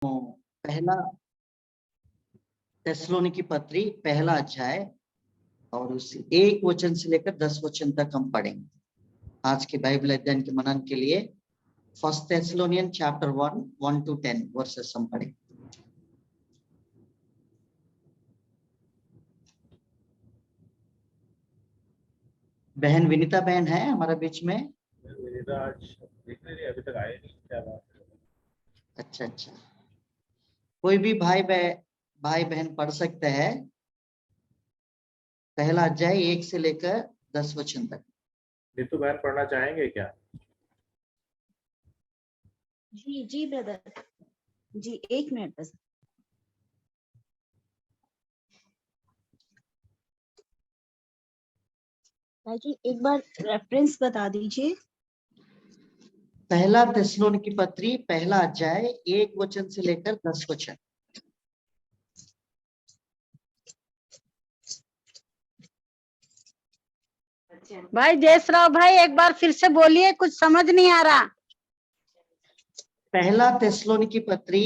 पहला थिस्सलुनीकी पत्री पहला अध्याय और उस 1 वचन से लेकर 10 वचन तक हम पढ़ेंगे। आज के बाइबल अध्ययन के मनन के लिए 1 Thessalonians chapter 1 1 to 10 वर्सेस हम पढ़ेंगे। बहन विनीता बहन है हमारे बीच में? विनीता आज दिख नहीं रही, अभी तक आई नहीं, क्या बात है? अच्छा, कोई भी भाई बहन पढ़ सकते हैं। पहला अध्याय 1 से लेकर 10 वचन तक। नीतू बहन पढ़ना चाहेंगे क्या? जी ब्रदर जी, 1 मिनट बस। भाई एक बार रेफरेंस बता दीजिए। पहला थिस्सलुनीकी पत्री पहला अध्याय 1 वचन से लेकर 10 वचन। भाई जयसराव भाई एक बार फिर से बोलिए, कुछ समझ नहीं आ रहा। पहला थिस्सलुनीकी पत्री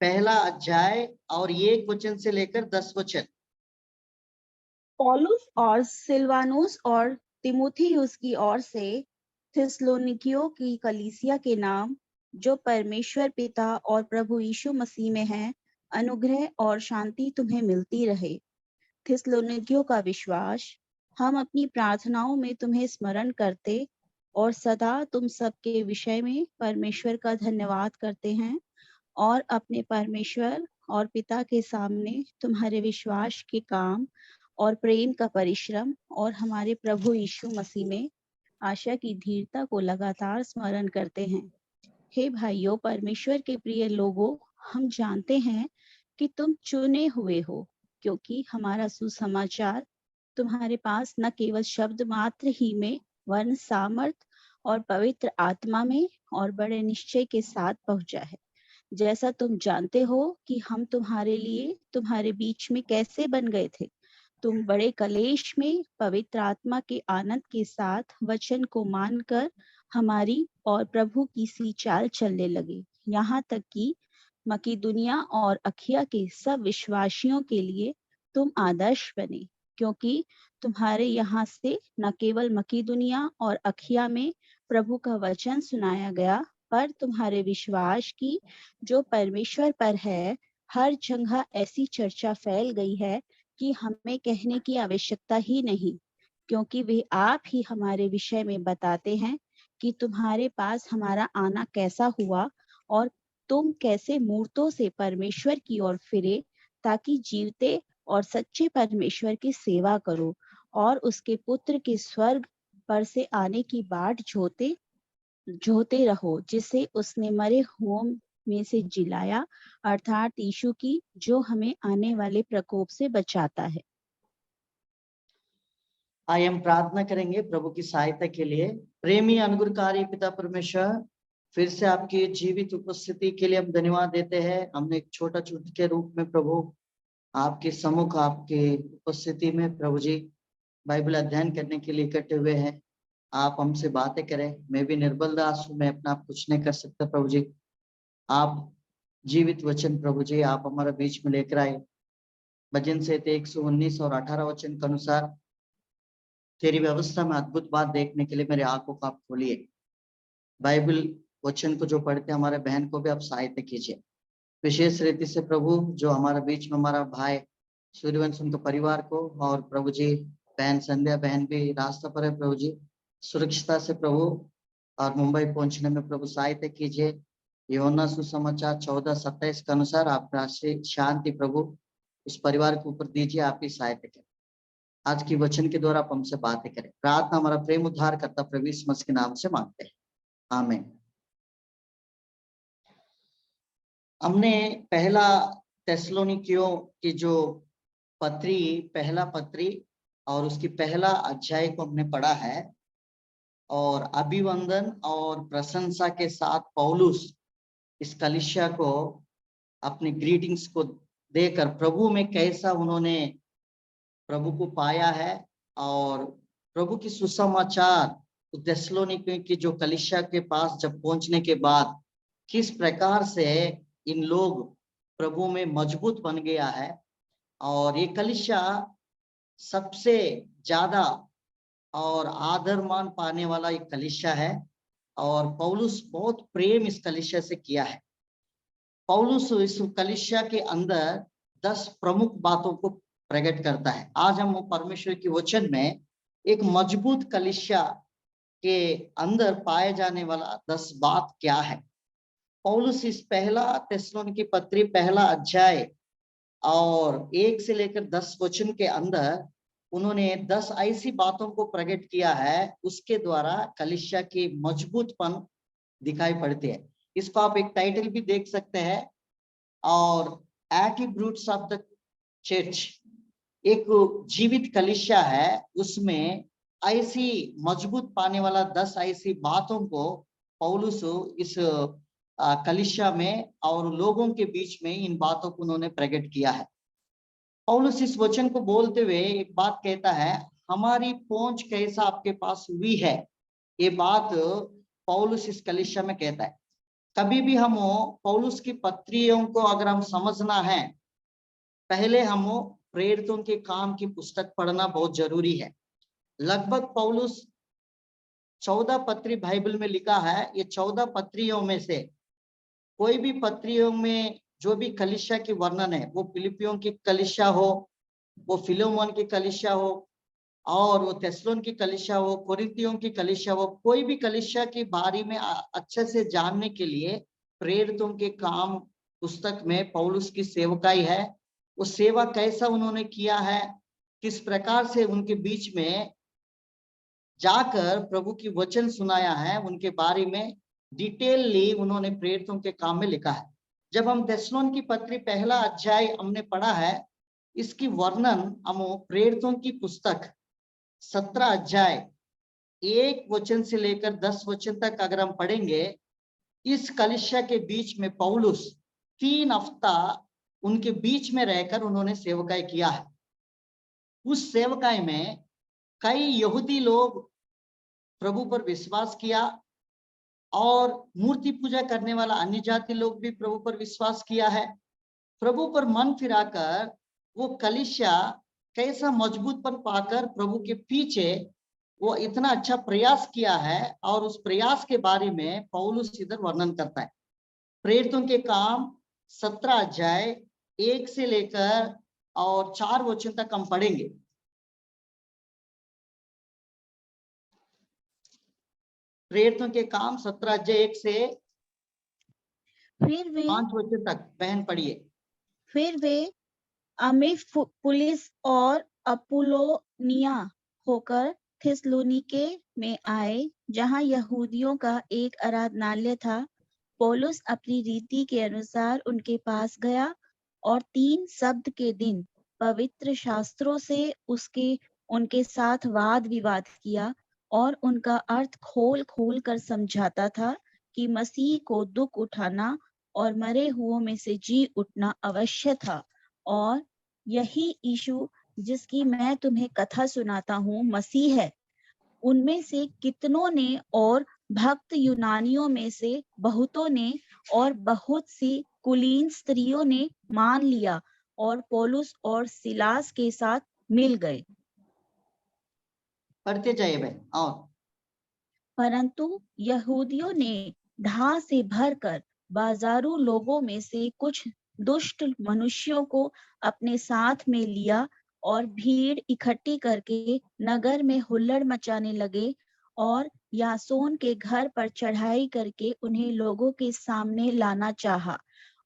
पहला अध्याय और 1 वचन से लेकर 10 वचन। पौलुस और सिलवानुस और तिमुथियुस की ओर से थिस्सलुनीकियों की कलीसिया के नाम, जो परमेश्वर पिता और प्रभु यीशु मसीह में है, अनुग्रह और शांति तुम्हें मिलती रहे। थिस्सलुनीकियों का विश्वास हम अपनी प्रार्थनाओं में तुम्हें स्मरण करते और सदा तुम सबके विषय में परमेश्वर का धन्यवाद करते हैं और अपने परमेश्वर और पिता के सामने तुम्हारे विश्वास के काम और प्रेम का परिश्रम और हमारे प्रभु यीशु मसीह में आशा की धीरता को लगातार स्मरण करते हैं। हे भाइयों, परमेश्वर के प्रिय लोगों, हम जानते हैं कि तुम चुने हुए हो, क्योंकि हमारा सुसमाचार तुम्हारे पास न केवल शब्द मात्र ही में वरन सामर्थ और पवित्र आत्मा में और बड़े निश्चय के साथ पहुंचा है। जैसा तुम जानते हो कि हम तुम्हारे लिए तुम्हारे बीच में कैसे बन गए थे। तुम बड़े कलेश में पवित्र आत्मा के आनंद के साथ वचन को मानकर हमारी और प्रभु की सी चाल चलने लगे, यहाँ तक कि मकीदुनिया और अखिया के सब विश्वासियों के लिए तुम आदर्श बने, क्योंकि तुम्हारे यहाँ से न केवल मकीदुनिया और अखिया में प्रभु का वचन सुनाया गया, पर तुम्हारे विश्वास की जो परमेश्वर पर है, हर जगह ऐसी चर्चा फैल गई है कि हमें कहने की आवश्यकता ही नहीं, क्योंकि वे आप ही हमारे विषय में बताते हैं कि तुम्हारे पास हमारा आना कैसा हुआ और तुम कैसे मूर्तों से परमेश्वर की ओर फिरे, ताकि जीवते और सच्चे परमेश्वर की सेवा करो और उसके पुत्र के स्वर्ग पर से आने की बाट जोते रहो, जिसे उसने मरे हुओं में से जिलाया, अर्थात यीशु की, जो हमें आने वाले प्रकोप से बचाता है। आइए हम प्रार्थना करेंगे प्रभु की सहायता के लिए। प्रेमी अनुग्रहकारी पिता परमेश्वर, फिर से आपकी जीवित उपस्थिति के लिए हम धन्यवाद देते हैं। हमने एक छोटा छूट के रूप में प्रभु आपके सम्मुख आपके उपस्थिति में प्रभु जी बाइबल अध्ययन करने के लिए इकट्ठे हुए हैं। आप हमसे बातें करें। मैं भी निर्बल दास हूं, मैं अपना आप कुछ नहीं कर सकता प्रभु जी। आप जीवित वचन प्रभु जी आप हमारे बीच में लेकर आए। भजन से 119 और 18 वचन के अनुसार तेरी व्यवस्था में अद्भुत बात देखने के लिए मेरे आंखों को आप खोलिए। बाइबल वचन को जो पढ़ते हमारे बहन को भी आप सहायता कीजिए। विशेष रीति से प्रभु जो हमारे बीच में हमारा भाई सूर्यवंश उनके परिवार को, और प्रभु जी बहन संध्या बहन भी रास्ता पर है प्रभु जी, सुरक्षिता से प्रभु और मुंबई पहुंचने में प्रभु सहायता कीजिए। यूहन्ना सुसमाचार 14:27 के अनुसार आपका शांति प्रभु उस परिवार के ऊपर दीजिए। आप ही सहायता करें। आज की वचन के द्वारा आप हमसे बातें करें। प्रार्थना हमारा प्रेम उद्धार करता प्रभु यीशु मसीह के नाम से मांगते हैं, आमीन। हमने पहला थिस्सलुनीकियों की जो पत्री पहला पत्री और उसकी पहला अध्याय को हमने पढ़ा है, और अभिवंदन और प्रशंसा के साथ पौलुस इस कलीसिया को अपनी ग्रीटिंग्स को देकर प्रभु में कैसा उन्होंने प्रभु को पाया है, और प्रभु की सुसमाचार थिस्सलुनीकियों की जो कलीसिया के पास जब पहुंचने के बाद किस प्रकार से इन लोग प्रभु में मजबूत बन गया है और ये कलीसिया सबसे ज्यादा और आदर मान पाने वाला एक कलीसिया है और पौलुस बहुत प्रेम इस कलीसिया से किया है। पौलुस इस कलीसिया के अंदर 10 प्रमुख बातों को प्रकट करता है। आज हम परमेश्वर की वचन में एक मजबूत कलीसिया के अंदर पाए जाने वाला 10 बात क्या है। पौलुस इस पहला थिस्सलुनीकी पत्री पहला अध्याय और 1 से लेकर 10 वचन के अंदर उन्होंने 10 ऐसी बातों को प्रकट किया है, उसके द्वारा कलीसिया की मजबूतपन दिखाई पड़ती है। इसको आप एक टाइटल भी देख सकते हैं और एट्रीब्यूट्स ऑफ द चर्च, एक जीवित कलीसिया है, उसमें ऐसी मजबूत पाने वाला 10 ऐसी बातों को पौलुस इस कलीसिया में और लोगों के बीच में इन बातों को उन्होंने प्रकट किया है। पौलुस इस वचन को बोलते हुए एक बात कहता है, हमारी पहुंच कैसा आपके पास हुई है। ये बात पौलुस इस कलीसिया में कहता है। कभी भी हम पौलुस की पत्रियों को अगर हम समझना है, पहले हम प्रेरितों के काम की पुस्तक पढ़ना बहुत जरूरी है। लगभग पौलुस 14 पत्री बाइबल में लिखा है। ये 14 पत्रियों में से कोई भी पत्रियों में जो भी कलीसिया की वर्णन है, वो फिलिपियों की कलीसिया हो, वो फिलोमोन की कलीसिया हो और वो थिस्सलुनीकी की कलीसिया हो, कोरिन्थियों की कलीसिया हो, कोई भी कलीसिया के बारे में अच्छे से जानने के लिए प्रेरितों के काम पुस्तक में पौलुस की सेवकाई है। वो सेवा कैसा उन्होंने किया है, किस प्रकार से उनके बीच में जाकर प्रभु की वचन सुनाया है, उनके बारे में डिटेलली उन्होंने प्रेरितों के काम में लिखा है। जब हम थिस्सलुनीकी पत्री पहला अध्याय हमने पढ़ा है, इसकी वर्णन हम प्रेरितों की पुस्तक 17 अध्याय 1 वचन से लेकर 10 वचन तक अगर हम पढ़ेंगे, इस कलीसिया के बीच में पौलुस 3 हफ्ता उनके बीच में रहकर उन्होंने सेवकाई किया है। उस सेवकाई में कई यहूदी लोग प्रभु पर विश्वास किया और मूर्ति पूजा करने वाला अन्य जाति लोग भी प्रभु पर विश्वास किया है। प्रभु पर मन फिराकर वो कलीसिया कैसा मजबूतपन पाकर प्रभु के पीछे वो इतना अच्छा प्रयास किया है और उस प्रयास के बारे में पौलुस इधर वर्णन करता है। प्रेरितों के काम 17 अध्याय 1 से लेकर और 4 वचन तक हम पढ़ेंगे। प्रेरितों के काम 17 अध्याय 1 से फिर वे 5 वचन तक बहन पढ़िए। फिर वे अम्फिपुलिस और अपुल्लोनिया होकर थिस्सलुनीके में आए, जहां यहूदियों का एक आराधनालय था। पौलुस अपनी रीति के अनुसार उनके पास गया और 3 सप्ताह के दिन पवित्र शास्त्रों से उनके साथ वाद विवाद किया और उनका अर्थ खोल खोल कर समझाता था कि मसीह को दुख उठाना और मरे हुओं में से जी उठना अवश्य था, और यही यीशु जिसकी मैं तुम्हें कथा सुनाता हूँ मसीह है। उनमें से कितनों ने और भक्त यूनानियों में से बहुतों ने और बहुत सी कुलीन स्त्रियों ने मान लिया और पौलुस और सिलास के साथ मिल गए। पढ़ते जाइए बहन। और परंतु यहूदियों ने ढा से भरकर बाजारू लोगों में से कुछ दुष्ट मनुष्यों को अपने साथ में लिया और भीड़ इकट्ठी करके नगर में हुल्लड़ मचाने लगे और यासोन के घर पर चढ़ाई करके उन्हें लोगों के सामने लाना चाहा।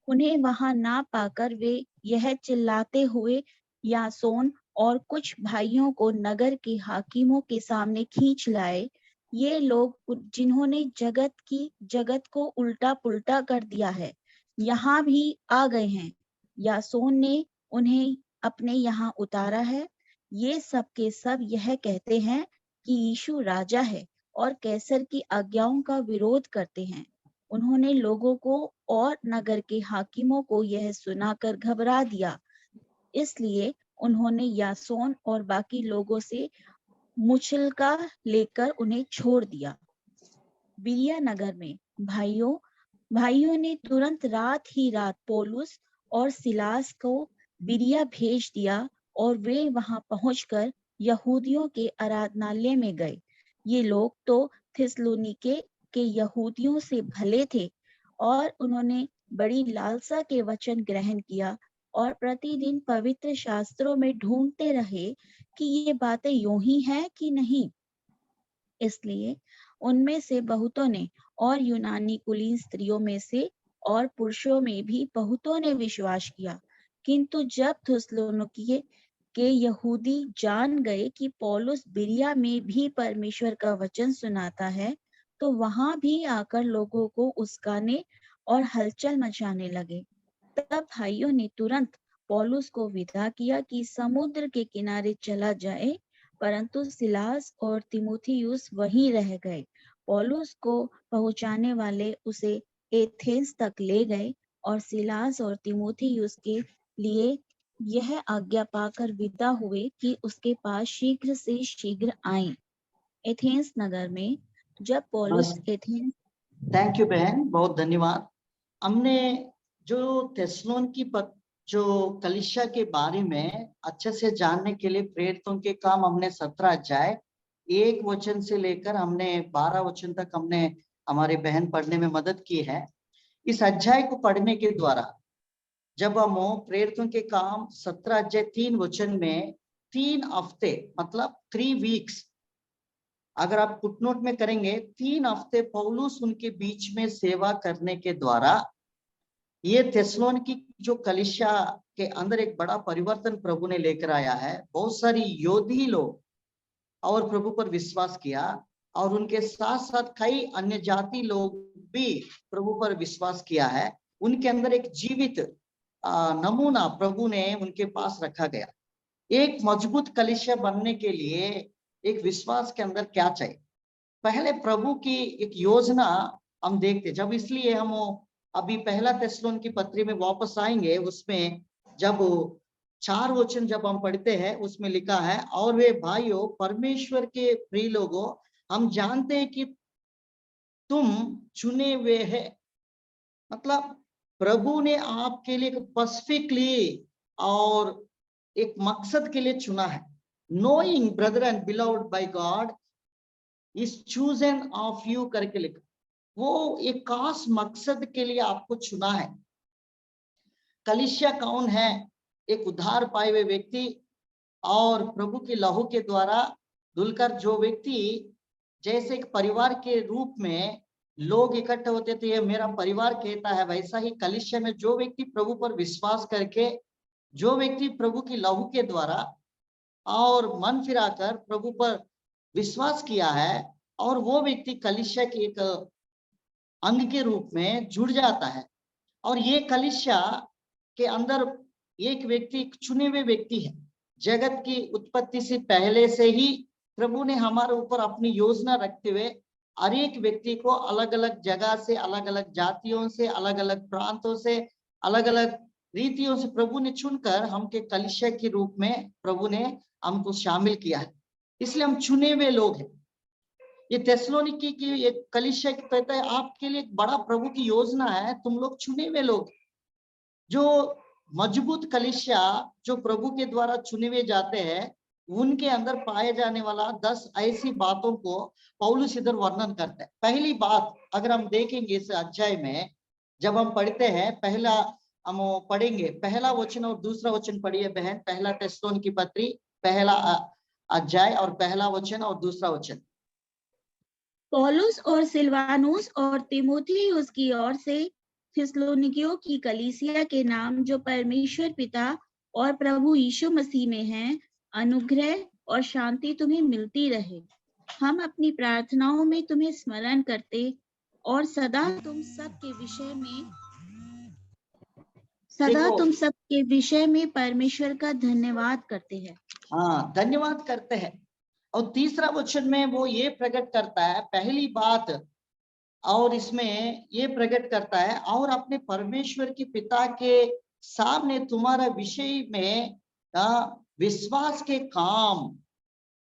उन्हें वहां ना पाकर वे यह चिल्लाते हुए यासोन और कुछ भाइयों को नगर के हाकिमों के सामने खींच लाए। ये लोग जिन्होंने जगत को उल्टा पुल्टा कर दिया है, यहाँ भी आ गए हैं। यासोन ने उन्हें अपने यहाँ उतारा है। ये सब के सब यह कहते हैं कि यीशु राजा है और कैसर की आज्ञाओं का विरोध करते हैं। उन्होंने लोगों को और नगर के हाकिमों को यह सुनाकर घबरा दिया, इसलिए उन्होंने यासोन और बाकी लोगों से मुचलका लेकर उन्हें छोड़ दिया। बिरिया नगर में भाइयों, भाइयों ने तुरंत रात ही रात पौलुस और सिलास को बिरिया भेज दिया और वे वहां पहुंचकर यहूदियों के आराधनालय में गए। ये लोग तो थिस्सलुनीके के यहूदियों से भले थे और उन्होंने बड़ी लालसा के वचन ग्रहण किया और प्रतिदिन पवित्र शास्त्रों में ढूंढते रहे कि ये बातें यूं ही हैं कि नहीं। इसलिए उनमें से बहुतों ने और यूनानी कुलीन स्त्रियों में से और पुरुषों में भी बहुतों ने विश्वास किया। किंतु जब थिस्सलुनीके के यहूदी जान गए कि पौलुस बिरिया में भी परमेश्वर का वचन सुनाता है, तो वहां भी आकर लोगों को उस्काने और हलचल मचाने लगे। तब भाइयों ने तुरंत पौलुस को विदा किया कि समुद्र के किनारे चला जाए, परंतु सिलास और तीमुथियुस वहीं रह गए। पौलुस को पहुंचाने वाले उसे एथेंस तक ले गए और सिलास और तीमुथियुस के लिए यह आज्ञा पाकर विदा हुए कि उसके पास शीघ्र से शीघ्र आए। एथेंस नगर में जब पौलुस एथेंस थैंक यू बहन, बहुत धन्यवाद। हमने जो थिस्सलुनीके जो कलीसिया के बारे में अच्छे से जानने के लिए प्रेरितों के काम हमने 17 अध्याय 1 वचन से लेकर हमने 12 वचन तक हमने हमारे बहन पढ़ने में मदद की है। इस अध्याय को पढ़ने के द्वारा जब हम प्रेरितों के काम 17 अध्याय 3 वचन में 3 हफ्ते मतलब 3 वीक्स, अगर आप फुटनोट में करेंगे 3 हफ्ते पौलुस उनके बीच में सेवा करने के द्वारा ये थिस्सलुनीके जो कलीसिया के अंदर एक बड़ा परिवर्तन प्रभु ने लेकर आया है। बहुत सारी योधी लोग और प्रभु पर विश्वास किया और उनके साथ साथ कई अन्य जाति लोग भी प्रभु पर विश्वास किया है। उनके अंदर एक जीवित नमूना प्रभु ने उनके पास रखा गया। एक मजबूत कलीसिया बनने के लिए एक विश्वास के अंदर क्या चाहिए, पहले प्रभु की एक योजना हम देखते जब, इसलिए हम अभी पहला थिस्सलुनीके पत्री में वापस आएंगे। उसमें जब 4 वचन जब हम पढ़ते हैं उसमें लिखा है, और वे भाइयों परमेश्वर के प्रिय लोगों, हम जानते हैं कि तुम चुने हुए हैं। मतलब प्रभु ने आपके लिए स्पेसिफिकली और एक मकसद के लिए चुना है। Knowing brother and beloved by God is chosen of you करके लिखा। वो एक खास मकसद के लिए आपको चुना है। कलीसिया कौन है? एक उद्धार पाए हुए व्यक्ति और प्रभु के लहू के द्वारा धुलकर जो व्यक्ति, जैसे एक परिवार के रूप में लोग इकट्ठे होते थे, ये मेरा परिवार कहता है, वैसा ही कलीसिया में जो व्यक्ति प्रभु पर विश्वास करके, जो व्यक्ति प्रभु की लहू के द्वारा और मन फिराकर प्रभु पर विश्वास किया है, और वो व्यक्ति कलीसिया के एक अंग के रूप में जुड़ जाता है। और ये कलीसिया के अंदर एक व्यक्ति, एक चुने हुए व्यक्ति है। जगत की उत्पत्ति से पहले से ही प्रभु ने हमारे ऊपर अपनी योजना रखते हुए हर एक व्यक्ति को अलग अलग जगह से, अलग अलग जातियों से, अलग अलग प्रांतों से, अलग अलग रीतियों से प्रभु ने चुनकर हमके कलीसिया के रूप में प्रभु ने हमको शामिल किया है। इसलिए हम चुने हुए लोग हैं। ये थिस्सलुनीके की एक कलीसिया कहता है आपके लिए एक बड़ा प्रभु की योजना है, तुम लोग चुने हुए लोग। जो मजबूत कलीसिया जो प्रभु के द्वारा चुने हुए जाते हैं, उनके अंदर पाए जाने वाला 10 ऐसी बातों को पौलुस इधर वर्णन करता है। पहली बात अगर हम देखेंगे इस अध्याय में, जब हम पढ़ते हैं, पहला हम पढ़ेंगे, पहला वचन और दूसरा वचन पढ़िए बहन। पहला थिस्सलुनीके पत्री पहला अध्याय और पहला वचन और दूसरा वचन। पौलुस और सिलवानुस और तीमुथियुस की ओर से थिस्सलुनीकियों की कलीसिया के नाम जो परमेश्वर पिता और प्रभु यीशु मसीह में है, अनुग्रह और शांति तुम्हें मिलती रहे। हम अपनी प्रार्थनाओं में तुम्हें स्मरण करते और सदा तुम सब के विषय में परमेश्वर का धन्यवाद करते हैं। हाँ, धन्यवाद करते हैं। और तीसरा वचन में वो ये प्रकट करता है, पहली बात, और इसमें ये प्रकट करता है, और अपने परमेश्वर के पिता के सामने तुम्हारा विषय में विश्वास के काम,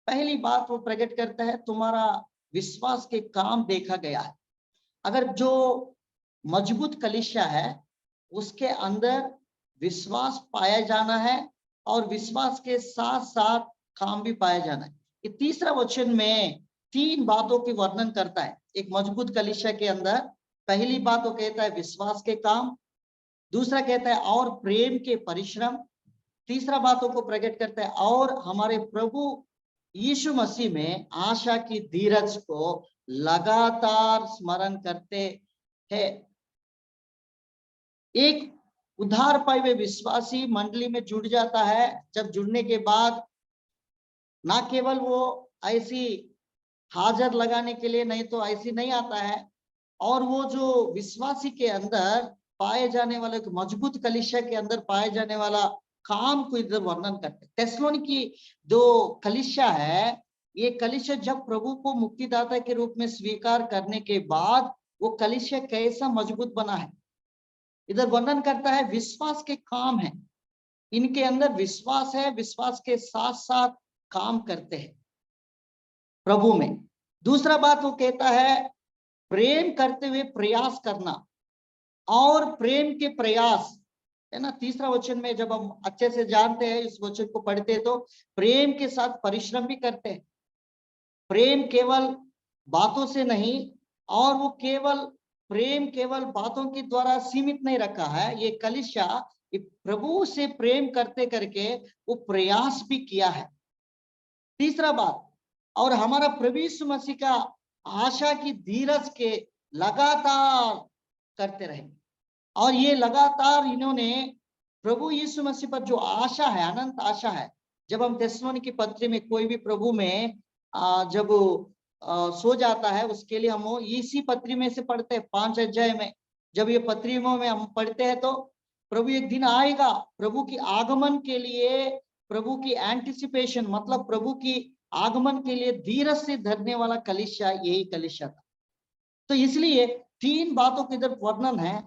पहली बात वो प्रकट करता है, तुम्हारा विश्वास के काम देखा गया है। अगर जो मजबूत कलीसिया है उसके अंदर विश्वास पाया जाना है और विश्वास के साथ साथ काम भी पाया जाना है। ये तीसरा वचन में 3 बातों की वर्णन करता है। एक मजबूत कलीसिया के अंदर पहली बात वो कहता है विश्वास के काम, दूसरा कहता है और प्रेम के परिश्रम, तीसरा बातों को प्रकट करता है और हमारे प्रभु यीशु मसीह में आशा की धीरज को लगातार स्मरण करते हैं। एक उद्धार पाए हुए विश्वासी मंडली में जुड़ जाता है। जब जुड़ने के बाद ना केवल वो ऐसी हाजिर लगाने के लिए नहीं तो ऐसी नहीं आता है, और वो जो विश्वासी के अंदर पाए जाने वाले मजबूत कलीसिया के अंदर पाए जाने वाला काम को इधर वर्णन करते हैं। थिस्सलुनीकी जो कलीसिया है, ये कलीसिया जब प्रभु को मुक्तिदाता के रूप में स्वीकार करने के बाद वो कलीसिया कैसा मजबूत बना है इधर वर्णन करता है। विश्वास के काम है, इनके अंदर विश्वास है, विश्वास के साथ साथ काम करते हैं प्रभु में। दूसरा बात वो कहता है प्रेम करते हुए प्रयास करना, और प्रेम के प्रयास है ना। तीसरा वचन में जब हम अच्छे से जानते हैं इस वचन को पढ़ते हैं तो प्रेम के साथ परिश्रम भी करते हैं। प्रेम केवल बातों से नहीं, और वो प्रेम केवल बातों के द्वारा सीमित नहीं रखा है। ये कलीसिया प्रभु से प्रेम करते करके वो प्रयास भी किया है। तीसरा बात, और हमारा प्रभु यीशु मसीह का आशा की धीरज के लगातार करते रहे, और ये लगातार इन्होंने प्रभु यीशु मसीह पर जो आशा है, अनंत आशा है। जब हम थिस्सलुनीकी पत्री में कोई भी प्रभु में जब सो जाता है उसके लिए हम इसी पत्री में से पढ़ते हैं 5 अध्याय में। जब ये पत्री में हम पढ़ते हैं तो प्रभु एक दिन आएगा, प्रभु की आगमन के लिए, प्रभु की एंटिसिपेशन मतलब प्रभु की आगमन के लिए धीरज से धरने वाला कलीसिया यही कलीसिया था। तो इसलिए 3 बातों के इधर वर्णन है।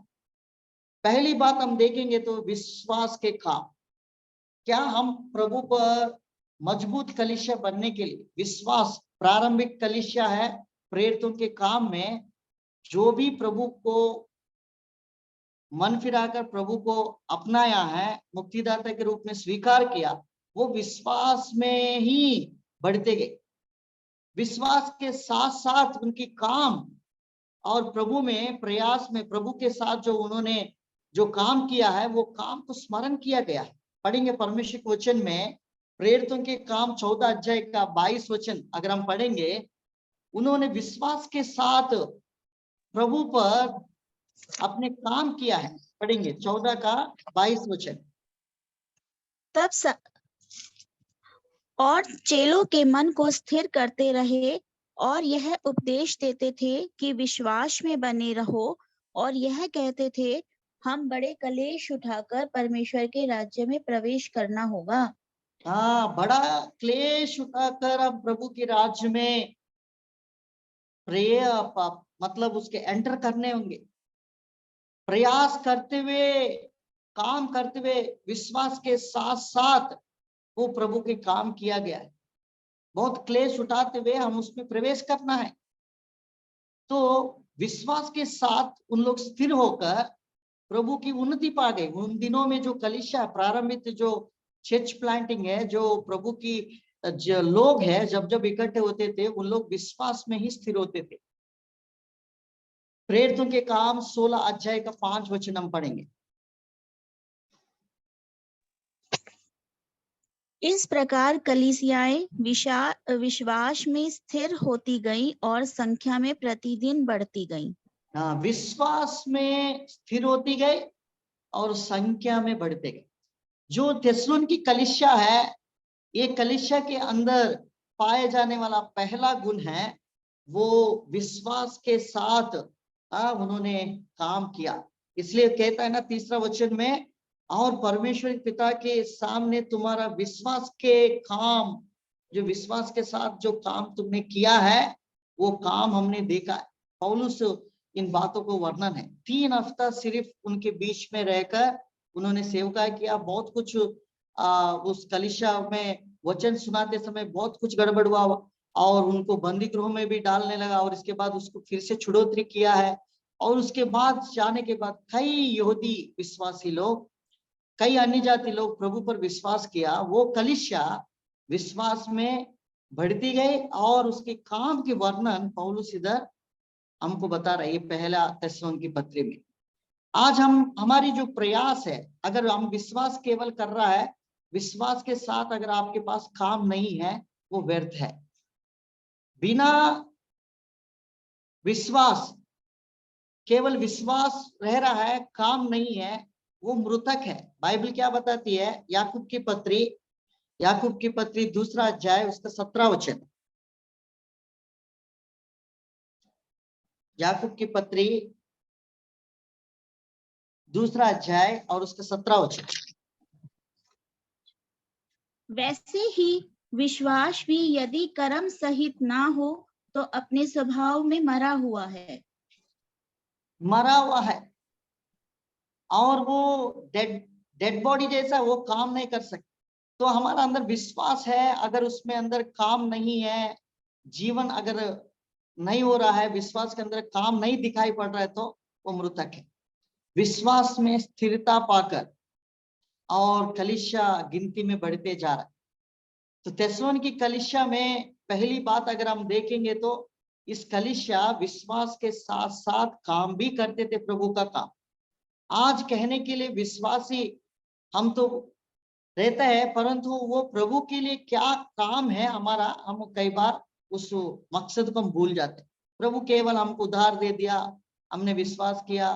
पहली बात हम देखेंगे तो विश्वास के काम। क्या हम प्रभु पर मजबूत कलीसिया बनने के लिए विश्वास प्रारंभिक कलीसिया है। प्रेरितों के काम में जो भी प्रभु को मन फिराकर प्रभु को अपनाया है, मुक्तिदाता के रूप में स्वीकार किया, वो विश्वास में ही बढ़ते गए। विश्वास के साथ साथ उनकी काम और प्रभु में प्रयास में प्रभु के साथ जो उन्होंने जो काम किया है वो काम को स्मरण किया गया है। पढ़ेंगे परमेश्वर के वचन में प्रेरितों के काम 14 अध्याय का 22 वचन अगर हम पढ़ेंगे, उन्होंने विश्वास के साथ प्रभु पर अपने काम किया है। पढ़ेंगे 14 का 22 वचन। और चेलों के मन को स्थिर करते रहे और यह उपदेश देते थे कि विश्वास में बने रहो, और यह कहते थे हम बड़े कलेश उठाकर परमेश्वर के राज्य में प्रवेश करना होगा। हाँ, बड़ा क्लेश उठाकर हम प्रभु के राज्य में मतलब उसके एंटर करने होंगे। प्रयास करते हुए, काम करते हुए, विश्वास के साथ साथ वो प्रभु के काम किया गया है। बहुत क्लेश उठाते हुए हम उसमें प्रवेश करना है। तो विश्वास के साथ उन लोग स्थिर होकर प्रभु की उन्नति पा गए। उन दिनों में जो कलीसिया प्रारंभिक जो चर्च प्लांटिंग है, जो प्रभु की जो लोग हैं जब इकट्ठे होते थे उन लोग विश्वास में ही स्थिर होते थे। प्रेरितों के काम 16 अध्याय का 5 वचन हम पढ़ेंगे। इस प्रकार कलीसियाएं विश्वास में स्थिर होती गईं और संख्या में प्रतिदिन बढ़ती गईं। हाँ, विश्वास में स्थिर होती गई और संख्या में बढ़ते गए। जो थिस्सलुनीकी कलीसिया है, ये कलीसिया के अंदर पाए जाने वाला पहला गुण है वो विश्वास के साथ उन्होंने काम किया। इसलिए कहता है ना तीसरा वचन में, और परमेश्वर पिता के सामने तुम्हारा विश्वास के काम, जो विश्वास के साथ जो काम तुमने किया है वो काम हमने देखा है। पौलुस इन बातों को वर्णन है। 3 हफ्ता सिर्फ उनके बीच में रहकर उन्होंने सेवका किया। बहुत कुछ उस कलीसिया में वचन सुनाते समय बहुत कुछ गड़बड़ हुआ और उनको बंदी गृह में भी डालने लगा, और इसके बाद उसको फिर से छुड़ौती किया है। और उसके बाद जाने के बाद कई यहूदी विश्वासी लोग, कई अन्य जाति लोग प्रभु पर विश्वास किया। वो कलीसिया विश्वास में बढ़ती गई और उसके काम के वर्णन पौलुस इधर हमको बता रहा है, ये पहला थिस्सलुनीकी पत्री में। आज हमारी जो प्रयास है, अगर हम विश्वास केवल कर रहा है, विश्वास के साथ अगर आपके पास काम नहीं है, वो व्यर्थ है। बिना विश्वास, केवल विश्वास रह रहा है, काम नहीं है, वो मृतक है। बाइबल क्या बताती है? याकूब की पत्री 2 अध्याय उसका 17 वचन। याकूब की पत्री 2 अध्याय और उसका 17 वचन। वैसे ही विश्वास भी यदि कर्म सहित ना हो तो अपने स्वभाव में मरा हुआ है और वो डेड बॉडी जैसा वो काम नहीं कर सकता। तो हमारा अंदर विश्वास है, अगर उसमें अंदर काम नहीं है, जीवन अगर नहीं हो रहा है, विश्वास के अंदर काम नहीं दिखाई पड़ रहा है, तो वो मृतक है। विश्वास में स्थिरता पाकर और कलीसिया गिनती में बढ़ते जा रहा है। तो थिस्सलुनीकी कलीसिया में पहली बात अगर हम देखेंगे तो इस कलीसिया विश्वास के साथ साथ काम भी करते थे, प्रभु का काम। आज कहने के लिए विश्वासी हम तो रहता है, परंतु वो प्रभु के लिए क्या काम है हमारा, हम कई बार उस मकसद को हम भूल जाते। प्रभु केवल हमको उधार दे दिया, हमने विश्वास किया,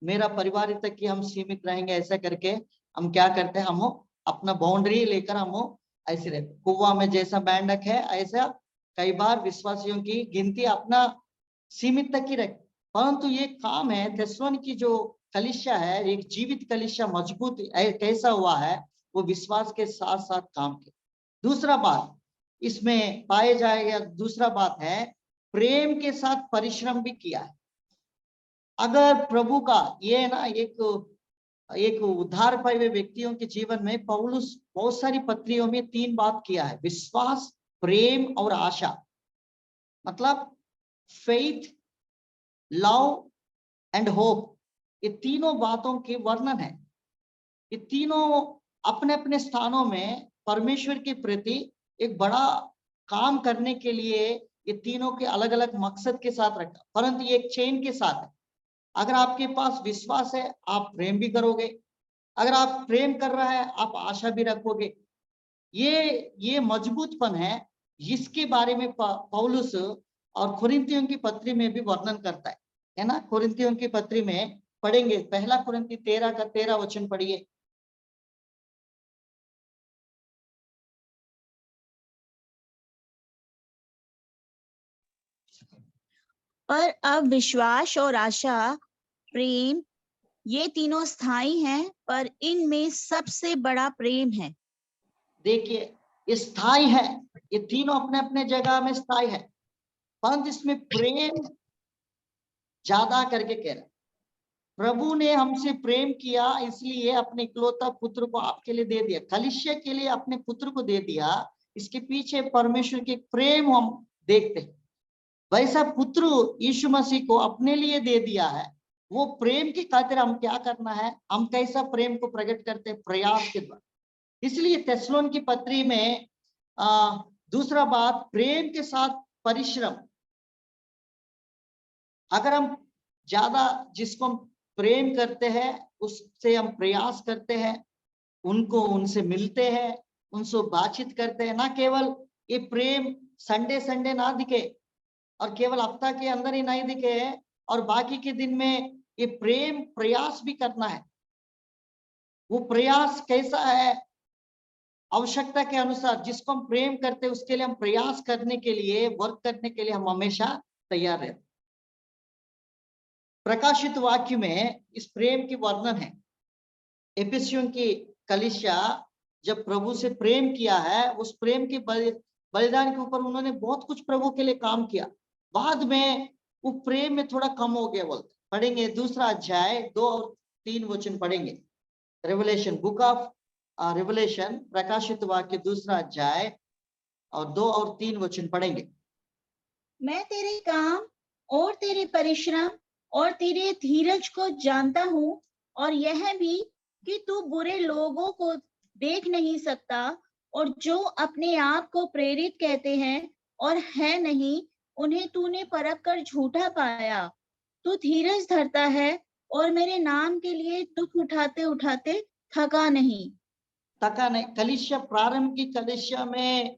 मेरा परिवार तक ही हम सीमित रहेंगे, ऐसा करके हम क्या करते हैं, हम अपना बाउंड्री लेकर हम ऐसे रहते। कुआं में जैसा मेंढक है, ऐसा कई बार विश्वासियों की गिनती अपना सीमित तक ही रखते। परंतु ये काम है, थिस्सलुनीकी जो कलीसिया है, एक जीवित कलीसिया, मजबूत कैसा हुआ है, वो विश्वास के साथ साथ काम के। दूसरा बात इसमें पाए जाएगा, दूसरा बात है प्रेम के साथ परिश्रम भी किया है। अगर प्रभु का ये ना एक उद्धार पाए हुए व्यक्तियों के जीवन में पौलुस बहुत सारी पत्रियों में 3 बात किया है: विश्वास, प्रेम और आशा। मतलब फेथ, लव एंड होप, ये तीनों बातों के वर्णन है। ये तीनों अपने अपने स्थानों में परमेश्वर के प्रति एक बड़ा काम करने के लिए ये तीनों के अलग अलग मकसद के साथ रखा, परंतु ये एक चेन के साथ है। अगर आपके पास विश्वास है, आप प्रेम भी करोगे। अगर आप प्रेम कर रहा है, आप आशा भी रखोगे। ये मजबूतपन है, जिसके बारे में पौलुस और कुरिन्थियों की पत्री में भी वर्णन करता है ना। कुरिन्थियों की पत्री में पढ़ेंगे, पहला कुरिन्थी 13 का 13 वचन पढ़िए। और अब विश्वास और आशा, प्रेम, ये तीनों स्थायी हैं, पर इनमें सबसे बड़ा प्रेम है। देखिए, ये स्थायी है, ये तीनों अपने अपने जगह में स्थायी है, परंतु इसमें प्रेम ज्यादा करके कह रहा है। प्रभु ने हमसे प्रेम किया, इसलिए अपने इकलौता पुत्र को आपके लिए दे दिया, कलीसिया के लिए अपने पुत्र को दे दिया। इसके पीछे परमेश्वर के प्रेम हम देखते हैं। वैसा पुत्र यीशु मसीह को अपने लिए दे दिया है। वो प्रेम की खातिर हम क्या करना है, हम कैसा प्रेम को प्रकट करते हैं, प्रयास के द्वारा। इसलिए थिस्सलुनीकी पत्री में दूसरा बात, प्रेम के साथ परिश्रम। अगर हम ज्यादा जिसको हम प्रेम करते हैं, उससे हम प्रयास करते हैं, उनसे मिलते हैं, उनसे बातचीत करते हैं, ना केवल ये प्रेम संडे ना दिखे और केवल हफ्ता के अंदर ही नहीं दिखे, और बाकी के दिन में ये प्रेम प्रयास भी करना है। वो प्रयास कैसा है, आवश्यकता के अनुसार जिसको हम प्रेम करते हैं उसके लिए हम प्रयास करने के लिए, वर्क करने के लिए हम हमेशा तैयार रहते। प्रकाशित वाक्य में इस प्रेम की वर्णन है। एफिसियों की कलीसिया जब प्रभु से प्रेम किया है, उस प्रेम के बलिदान के ऊपर उन्होंने बहुत कुछ प्रभु के लिए काम किया। बाद में वो प्रेम में थोड़ा कम हो गया, बोलते पढ़ेंगे 2 अध्याय 2 और 3 वचन पढ़ेंगे। रेवलेशन, बुक ऑफ रेवलेशन, प्रकाशित वाक्य 2 अध्याय और 2 और 3 वचन पढ़ेंगे। मैं तेरे काम और तेरे परिश्रम और तेरे धीरज को जानता हूँ, और यह भी कि तू बुरे लोगों को देख नहीं सकता, और जो अपने आप को प्रेरित कहते हैं और है नहीं, उन्हें तूने परख कर झूठा पाया। तू धीरज धरता है और मेरे नाम के लिए दुख उठाते उठाते थका नहीं। थका नहीं। कलीसिया, प्रारंभ की कलीसिया में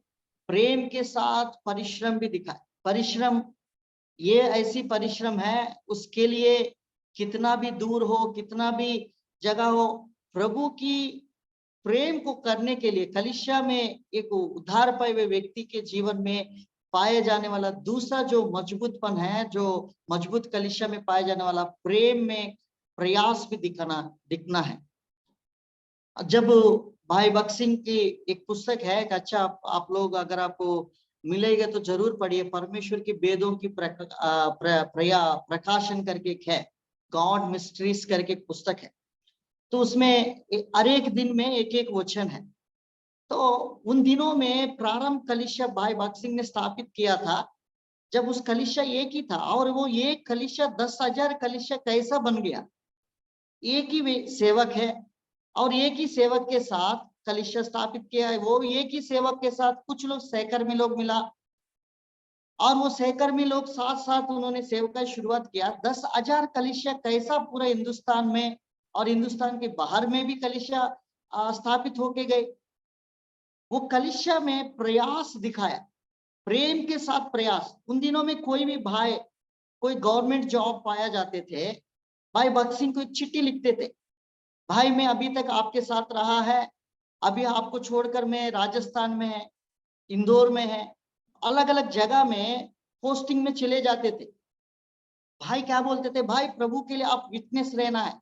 प्रेम के साथ परिश्रम भी दिखाए। परिश्रम, ये ऐसी परिश्रम है, उसके लिए कितना भी दूर हो, कितना भी जगह हो, प्रभु की प्रेम को करने के लिए कलीसिया में एक उद्धार पाए हुए व्यक्ति के जीवन में पाए जाने वाला दूसरा जो मजबूतपन है, जो मजबूत कलीसिया में पाए जाने वाला प्रेम में प्रयास भी दिखना है। जब भाई भगत सिंह की एक पुस्तक है, एक अच्छा, आप लोग अगर आपको मिलेगा तो जरूर पढ़िए, परमेश्वर की वेदों की प्रकाशन करके एक है, गॉड मिस्ट्रीज करके एक पुस्तक है। तो उसमें हर एक दिन में एक एक वचन है। तो उन दिनों में प्रारंभ कलीसिया भाई भगत सिंह ने स्थापित किया था, जब उस कलीसिया एक ही था, और वो एक कलीसिया 10,000 कलीसिया कैसा बन गया। एक ही सेवक है और एक ही सेवक के साथ कलीसिया स्थापित किया है। वो एक ही सेवक के साथ कुछ लोग सहकर्मी लोग मिला, और वो सहकर्मी लोग साथ साथ उन्होंने सेवकाई शुरुआत किया। 10,000 कलीसिया कैसा पूरा हिंदुस्तान में और हिंदुस्तान के बाहर में भी कलीसिया स्थापित होके गए। वो कलीसिया में प्रयास दिखाया, प्रेम के साथ प्रयास। उन दिनों में कोई भी भाई कोई गवर्नमेंट जॉब पाया जाते थे, भाई भगत सिंह को एक चिट्ठी लिखते थे, भाई मैं अभी तक आपके साथ रहा है, अभी आपको छोड़कर मैं राजस्थान में है, इंदौर में है, अलग अलग जगह में पोस्टिंग में चले जाते थे। भाई क्या बोलते थे, भाई प्रभु के लिए आप विटनेस रहना है,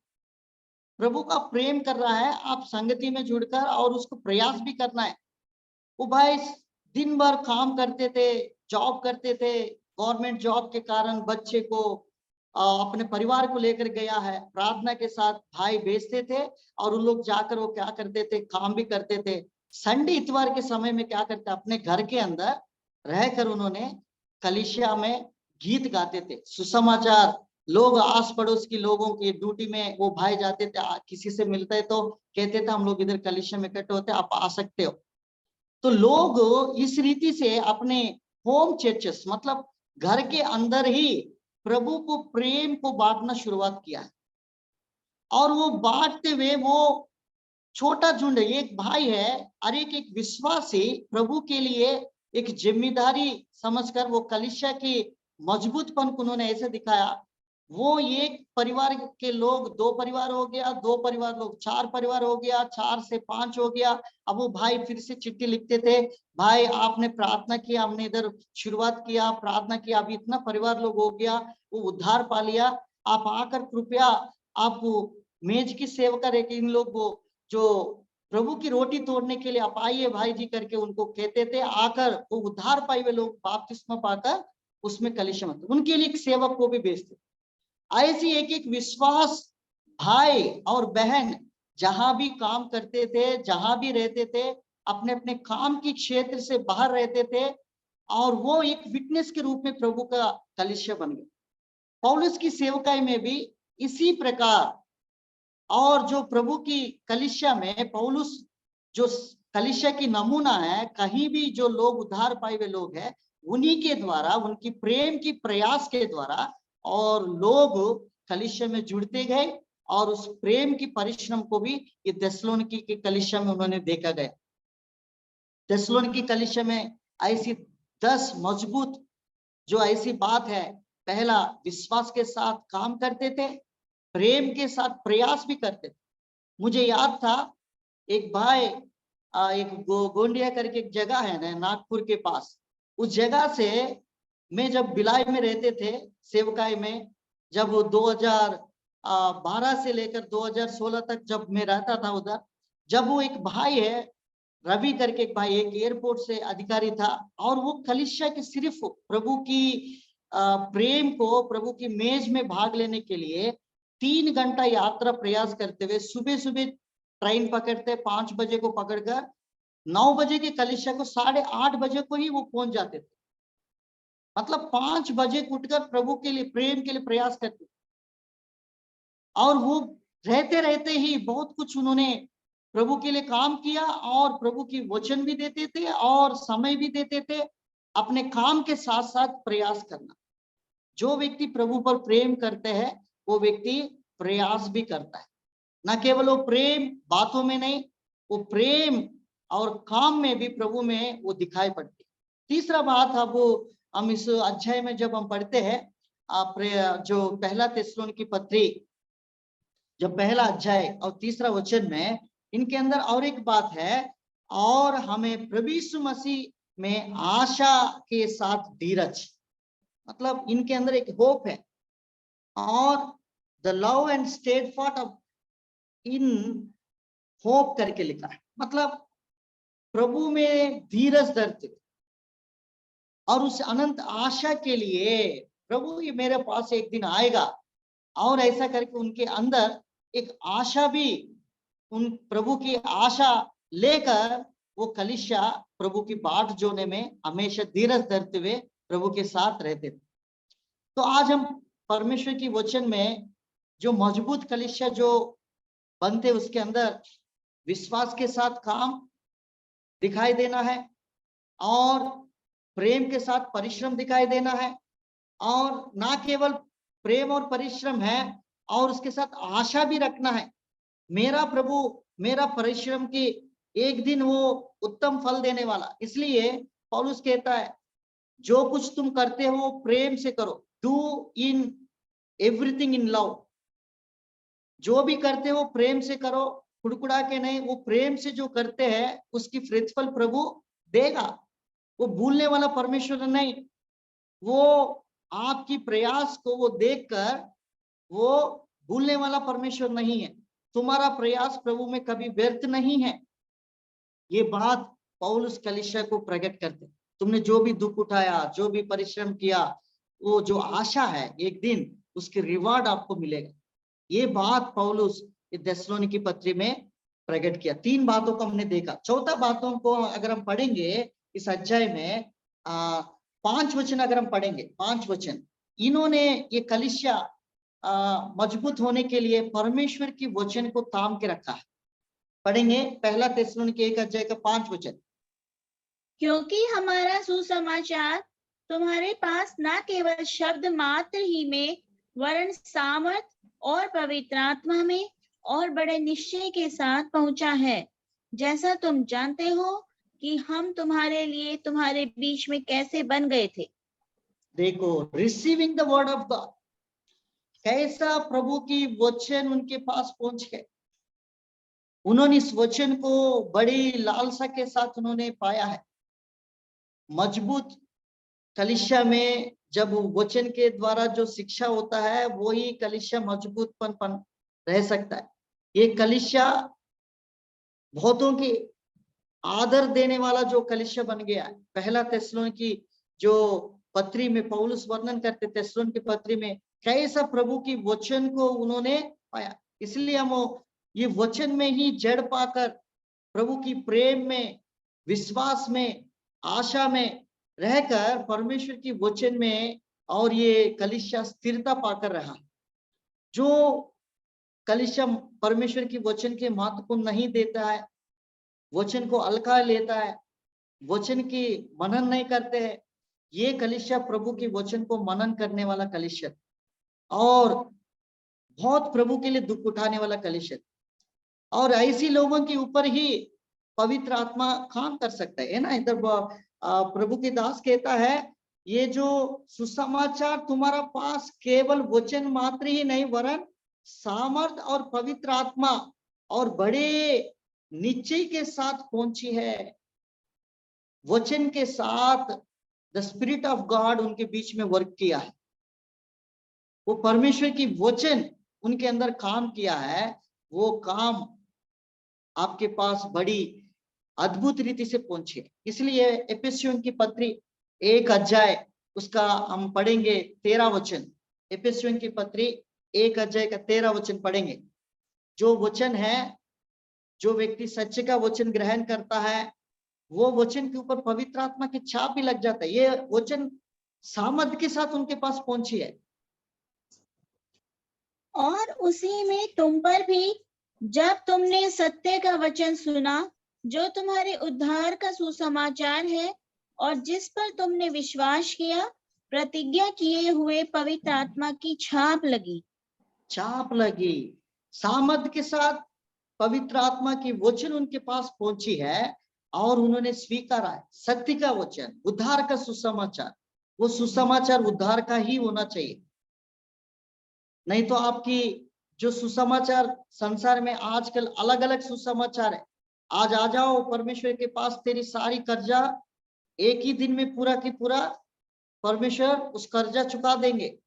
प्रभु का प्रेम कर रहा है, आप संगति में जुड़कर और उसको प्रयास भी करना है। वो भाई दिन भर काम करते थे, जॉब करते थे, गवर्नमेंट जॉब के कारण बच्चे को अपने परिवार को लेकर गया है, प्रार्थना के साथ भाई भेजते थे, और उन लोग जाकर वो क्या करते थे, काम भी करते थे। संडे इतवार के समय में क्या करते, अपने घर के अंदर रहकर उन्होंने कलीसिया में गीत गाते थे, सुसमाचार, लोग आस पड़ोस की लोगों की ड्यूटी में वो भाई जाते थे, किसी से मिलते तो कहते थे हम लोग इधर कलीसिया में इकट्ठे होते, आप आ सकते हो। तो लोग इस रीति से अपने होम चर्चेस, मतलब घर के अंदर ही प्रभु को प्रेम को बांटना शुरुआत किया है। और वो बांटते हुए वो छोटा झुंड, एक भाई है और एक विश्वासी प्रभु के लिए एक जिम्मेदारी समझकर वो कलीसिया की मजबूतपन को उन्होंने ऐसे दिखाया। वो एक परिवार के लोग 2 परिवार हो गया, 2 परिवार लोग 4 परिवार हो गया, 4 से 5 हो गया। अब वो भाई फिर से चिट्ठी लिखते थे, भाई आपने प्रार्थना किया, हमने इधर शुरुआत किया, प्रार्थना किया, अभी इतना परिवार लोग हो गया, वो उद्धार पा लिया, आप आकर कृपया आप मेज की सेवा करें कि इन लोग वो जो प्रभु की रोटी तोड़ने के लिए आप आइए भाई जी करके उनको कहते थे। आकर वो उद्धार पाए हुए लोग बपतिस्मा पाकर उसमें कलीसिया में उनके लिए एक सेवक को भी भेजते। ऐसी एक एक विश्वास भाई और बहन जहां भी काम करते थे, जहां भी रहते थे, अपने अपने काम की क्षेत्र से बाहर रहते थे, और वो एक विटनेस के रूप में प्रभु का कलीसिया बन गए। पौलुस की सेवकाई में भी इसी प्रकार, और जो प्रभु की कलीसिया में पौलुस जो कलीसिया की नमूना है, कहीं भी जो लोग उद्धार पाए हुए लोग हैं, उन्हीं के द्वारा, उनकी प्रेम की प्रयास के द्वारा और लोग कलीसिया में जुड़ते गए, और उस प्रेम की परिश्रम को भी ये थिस्सलुनीके की कलीसिया में उन्होंने देखा गया। थिस्सलुनीके की कलीसिया में ऐसी 10 मजबूत जो ऐसी बात है, पहला विश्वास के साथ काम करते थे, प्रेम के साथ प्रयास भी करते थे। मुझे याद था एक भाई एक गोंडिया करके एक जगह है ना नागपुर के पास, उस जगह से मैं जब भिलाई में रहते थे सेवकाई में, जब वो 2012 से लेकर 2016 तक जब मैं रहता था उधर, जब वो एक भाई है रवि करके एक भाई, एक एयरपोर्ट से अधिकारी था, और वो कलीसिया की सिर्फ प्रभु की प्रेम को, प्रभु की मेज में भाग लेने के लिए 3 घंटा यात्रा प्रयास करते हुए सुबह सुबह ट्रेन पकड़ते, 5 बजे को पकड़कर 9 बजे के कलीसिया को 8:30 बजे को ही वो पहुंच जाते थे। मतलब 5 बजे उठकर प्रभु के लिए, प्रेम के लिए प्रयास करते। और वो रहते रहते ही बहुत कुछ उन्होंने प्रभु के लिए काम किया और प्रभु की वचन भी देते थे और समय भी देते थे, अपने काम के साथ साथ प्रयास करना। जो व्यक्ति प्रभु पर प्रेम करते हैं वो व्यक्ति प्रयास भी करता है, न केवल वो प्रेम बातों में नहीं, वो प्रेम और काम में भी प्रभु में वो दिखाई पड़ती है। तीसरा बात अब हम इस अध्याय में जब हम पढ़ते हैं जो पहला थिस्सलुनीकी पत्री जब पहला अध्याय और तीसरा वचन में इनके अंदर और एक बात है, और हमें प्रभु यीशु मसीह में आशा के साथ धीरज, मतलब इनके अंदर एक होप है, और the love and steadfast of in hope करके लिखा है, मतलब प्रभु में धीरज धरते और उस अनंत आशा के लिए प्रभु ये मेरे पास एक दिन आएगा, और ऐसा करके उनके अंदर एक आशा भी, उन प्रभु की आशा लेकर वो कलीसिया प्रभु की बाट जोने में हमेशा धीरज धरते हुए प्रभु के साथ रहते थे। तो आज हम परमेश्वर की वचन में जो मजबूत कलीसिया जो बनते उसके अंदर विश्वास के साथ काम दिखाई देना है, और प्रेम के साथ परिश्रम दिखाई देना है, और ना केवल प्रेम और परिश्रम है और उसके साथ आशा भी रखना है, मेरा प्रभु मेरा परिश्रम की एक दिन वो उत्तम फल देने वाला। इसलिए पौलुस कहता है जो कुछ तुम करते हो प्रेम से करो, do in everything in love. जो भी करते हो प्रेम से करो, कुड़कुड़ा के नहीं, वो प्रेम से जो करते हैं उसकी प्रतिफल प्रभु देगा। वो भूलने वाला परमेश्वर नहीं, वो आपकी प्रयास को वो देखकर वो भूलने वाला परमेश्वर नहीं है। तुम्हारा प्रयास प्रभु में कभी व्यर्थ नहीं है। ये बात पौलुस कलीसिया को प्रकट करते, तुमने जो भी दुख उठाया, जो भी परिश्रम किया, वो जो आशा है एक दिन उसके रिवार्ड आपको मिलेगा। ये बात पौलुस थिस्सलुनीकी पत्री में प्रकट किया। तीन बातों को हमने देखा। चौथा बातों को अगर हम पढ़ेंगे इस अध्याय में 5 वचन अगर हम पढ़ेंगे, 5 वचन, इन्होंने ये कलीसिया मजबूत होने के लिए परमेश्वर की वचन को थाम के रखा है। पढ़ेंगे पहला थिस्सलुनीकी 1 अध्याय का 5 वचन। क्योंकि हमारा सुसमाचार तुम्हारे पास न केवल शब्द मात्र ही में वरन सामर्थ और पवित्र आत्मा में और बड़े निश्चय के साथ पहुंचा है, जैसा तुम जानते हो कि हम तुम्हारे लिए तुम्हारे बीच में कैसे बन गए थे। देखो, receiving the word of God, कैसा प्रभु की वचन उनके पास पहुंच गए। उन्होंने इस वचन को बड़ी लालसा के साथ उन्होंने पाया है। मजबूत कलीसिया में जब वचन के द्वारा जो शिक्षा होता है वही कलीसिया मजबूतपन रह सकता है। ये कलीसिया बहुतों की आदर देने वाला जो कलीसिया बन गया है। पहला थिस्सलुनीकी जो पत्री में पौलुस वर्णन करते, थिस्सलुनीकी पत्री में कैसा प्रभु की वचन को उन्होंने पाया। इसलिए हम ये वचन में ही जड़ पाकर प्रभु की प्रेम में, विश्वास में, आशा में रहकर परमेश्वर की वचन में, और ये कलीसिया स्थिरता पाकर रहा। जो कलीसिया परमेश्वर की वचन के महत्व को नहीं देता है, वचन को हल्का लेता है, वचन की मनन नहीं करते हैं, ये कलीसिया प्रभु की वचन को मनन करने वाला कलीसिया और बहुत प्रभु के लिए दुख उठाने वाला कलीसिया, और ऐसी लोगों के ऊपर ही पवित्र आत्मा काम कर सकता है ना। इधर प्रभु के दास कहता है ये जो सुसमाचार तुम्हारा पास केवल वचन मात्र ही नहीं वरन सामर्थ और पवित्र आत्मा और बड़े निश्चय के साथ पहुंची है। वचन के साथ द स्पिरिट ऑफ गॉड उनके बीच में वर्क किया है। वो परमेश्वर की वचन उनके अंदर काम किया है। वो काम आपके पास बड़ी अद्भुत रीति से पहुंचे। इसलिए एफेसियों की पत्री 1 अध्याय उसका हम पढ़ेंगे 13 वचन। एफेसियों की पत्री 1 अध्याय का 13 वचन पढ़ेंगे। जो वचन है, जो व्यक्ति सच्चे का वचन ग्रहण करता है वो वचन के ऊपर पवित्र आत्मा की छाप भी लग जाता है। ये वचन सामर्थ के साथ उनके पास पहुंची है। और उसी में तुम पर भी, जब तुमने सत्य का वचन सुना, जो तुम्हारे उद्धार का सुसमाचार है, और जिस पर तुमने विश्वास किया, प्रतिज्ञा किए हुए पवित्र आत्मा की छाप लगी। छाप लगी, सामर्थ के साथ पवित्र आत्मा की वचन उनके पास पहुंची है और उन्होंने स्वीकारा है सत्य का वचन, उद्धार का सुसमाचार। वो सुसमाचार उद्धार का ही होना चाहिए, नहीं तो आपकी जो सुसमाचार संसार में आजकल अलग अलग सुसमाचार है। आज आ जाओ परमेश्वर के पास, तेरी सारी कर्जा एक ही दिन में पूरा की पूरा परमेश्वर उस कर्जा चुका देंगे,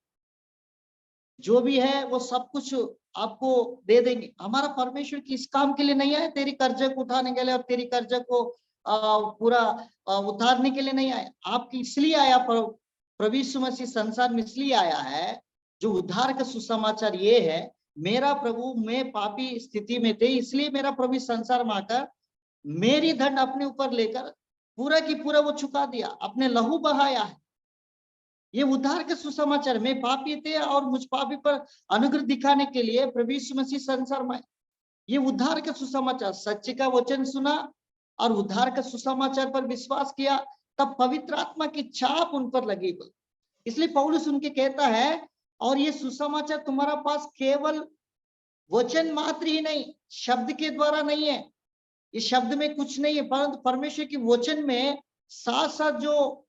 जो भी है वो सब कुछ आपको दे देंगे। हमारा परमेश्वर की इस काम के लिए नहीं आया तेरी कर्जे को उठाने के लिए और तेरी कर्जे को पूरा उतारने के लिए नहीं आया, आपकी इसलिए आया। प्रभु यीशु मसीह संसार में इसलिए आया है, जो उद्धार का सुसमाचार ये है, मेरा प्रभु, मैं पापी स्थिति में थे, इसलिए मेरा प्रभु संसार में आकर मेरी दंड अपने ऊपर लेकर पूरा की पूरा वो चुका दिया, अपने लहू बहाया है। ये उद्धार का सुसमाचार, मैं पापी थे और मुझ पापी पर अनुग्रह दिखाने के लिए प्रभु यीशु मसीह संसार में, ये उद्धार का सुसमाचार। सच्चे का वचन सुना और उद्धार का सुसमाचार पर विश्वास किया, तब पवित्र आत्मा की छाप उन पर लगी। इसलिए पौलुस उनके कहता है, और ये सुसमाचार तुम्हारा पास केवल वचन मात्र ही नहीं, शब्द के द्वारा नहीं है, इस शब्द में कुछ नहीं है, परंतु परमेश्वर की वचन में साथ साथ जो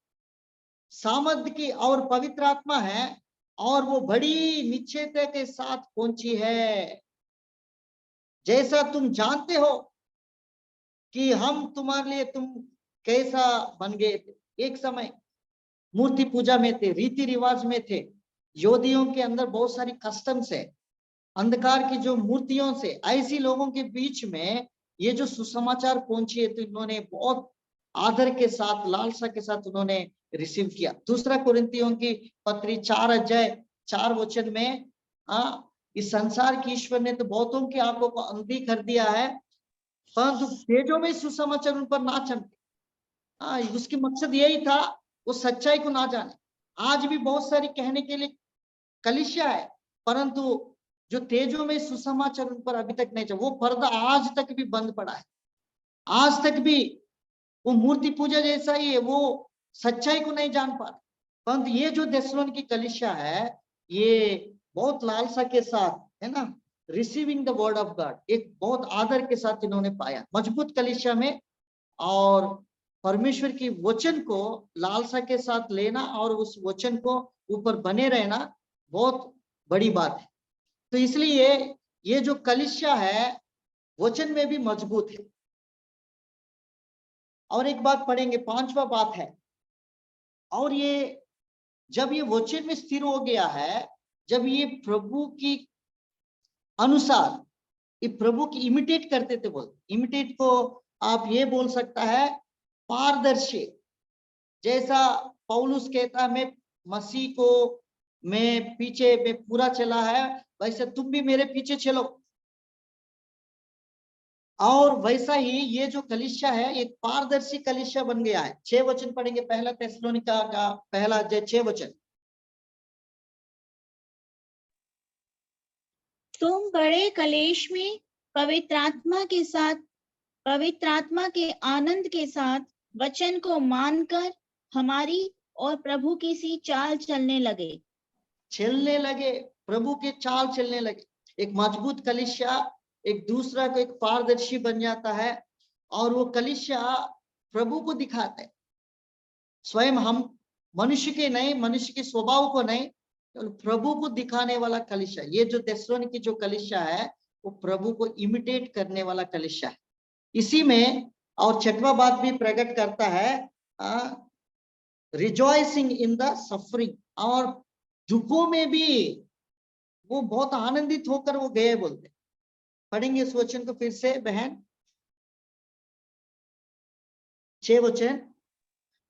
सामर्थ की और पवित्र आत्मा है, और वो बड़ी निश्चयता के साथ पहुंची है। जैसा तुम जानते हो कि हम तुम्हारे लिए, तुम कैसा बन गए थे, एक समय मूर्ति पूजा में थे, रीति रिवाज में थे, यहूदियों के अंदर बहुत सारी कस्टम्स है, अंधकार की जो मूर्तियों से, ऐसी लोगों के बीच में ये जो सुसमाचार पहुंची है, तो इन्होंने बहुत आदर के साथ, लालसा के साथ उन्होंने रिसीव किया। दूसरा कुरिन्थियों की पत्री 4:4 में, इस संसार की ईश्वर ने तो बहुतों की आंखों को अंधी कर दिया है, परंतु तेजों में सुसमाचार उन पर ना चमके। उसकी मकसद यही था, वो सच्चाई को ना जाने। आज भी बहुत सारी कहने के लिए कलीसिया है, परंतु जो तेजों में सुसमाचार उन पर अभी तक नहीं चला, वो पर्दा आज तक भी बंद पड़ा है। आज तक भी वो मूर्ति पूजा जैसा ही है, वो सच्चाई को नहीं जान पा रहे। परंतु ये जो थिस्सलुनीके की कलीसिया है, ये बहुत लालसा के साथ, है ना, receiving the word of God, एक बहुत आदर के साथ इन्होंने पाया मजबूत कलीसिया में, और परमेश्वर की वचन को लालसा के साथ लेना और उस वचन को ऊपर बने रहना बहुत बड़ी बात है। तो इसलिए ये जो कलीसिया है वचन में भी मजबूत है। और एक बात पढ़ेंगे, 5वां बात है, और ये जब ये वचन में स्थिर हो गया है, जब ये प्रभु की अनुसार, ये प्रभु की इमिटेट करते थे, बोल इमिटेट को आप ये बोल सकता है पारदर्शी। जैसा पौलुस कहता, मैं मसीह को मैं पीछे में पूरा चला है, वैसे तुम भी मेरे पीछे चलो। और वैसा ही ये जो कलीसिया है, एक पारदर्शी कलीसिया बन गया है। 6 वचन पढ़ेंगे, पहला थिस्सलुनीका का पहला अध्याय 6 वचन। तुम बड़े कलेश में पवित्र आत्मा के आनंद के साथ वचन को मानकर हमारी और प्रभु की सी चाल चलने लगे, प्रभु के चाल चलने लगे। एक मजबूत कलीसिया एक दूसरा को एक पारदर्शी बन जाता है, और वो कलीसिया प्रभु को दिखाता है, स्वयं हम मनुष्य के नहीं, मनुष्य के स्वभाव को नहीं, तो प्रभु को दिखाने वाला कलीसिया। ये जो थिस्सलुनीके की जो कलीसिया है, वो प्रभु को इमिटेट करने वाला कलीसिया है। इसी में और 6वां बात भी प्रकट करता है, रिजॉइसिंग इन द सफरिंग, और दुखों में भी वो बहुत आनंदित होकर वो गए, बोलते। पढ़ेंगे इस वचन को फिर से बहन, 6 वचन।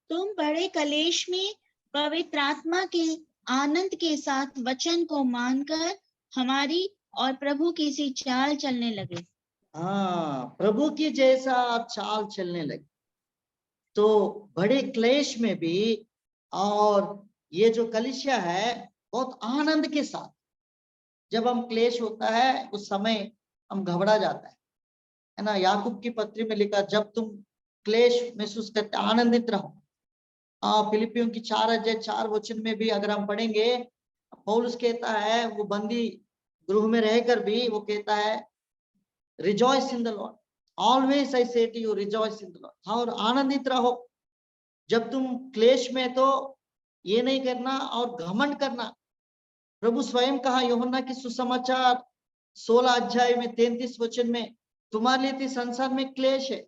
तुम बड़े कलेश में पवित्र आत्मा के आनंद के साथ वचन को मानकर हमारी और प्रभु की सी चाल चलने लगे। प्रभु की जैसा चाल चलने लगे। तो बड़े क्लेश में भी, और ये जो कलीसिया है बहुत आनंद के साथ, जब हम क्लेश होता है उस समय हम घबरा जाता है ना। याकूब की पत्री में लिखा, जब तुम क्लेश महसूस करते आनंदित रहो। फिलिपियों की 4:4 में भी अगर हम पढ़ेंगे, पौलुस कहता है, वो बंदी गृह में रहकर भी वो कहता है, rejoice in the Lord, always I say to you rejoice in the Lord. और आनंदित रहो जब तुम क्लेश में, तो ये नहीं करना और घमंड करना। प्रभु स्वयं कहा यूहन्ना की सुसमाचार 16:33 में, तुम्हारे लिए संसार में क्लेश है,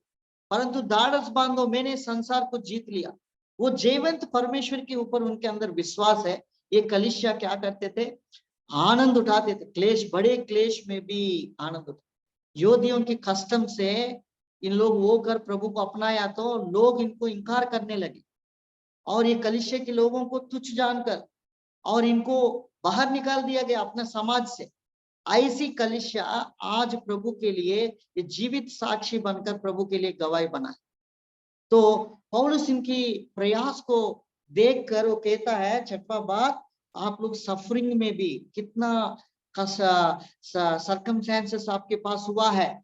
परंतु दाढ़स बांधो, मैंने संसार को जीत लिया। वो जीवंत परमेश्वर के ऊपर उनके अंदर विश्वास है। ये कलीसिया क्या करते थे? आनंद उठाते थे, क्लेश, बड़े क्लेश में भी आनंद उठाते। योदियों की कस्टम से इन लोग वो कर प्रभु को अपनाया तो लोग इनको इनकार करने लगे, और ये कलीसिया के लोगों को तुच्छ जानकर और इनको बाहर निकाल दिया गया अपने समाज से। ऐसी कलीसिया आज प्रभु के लिए ये जीवित साक्षी बनकर प्रभु के लिए गवाही बना है। तो पौलुस इनकी प्रयास को देखकर वो कहता है, छठवां बात, आप लोग सफरिंग में भी कितना सर्कमस्टेंसेस आपके पास हुआ है,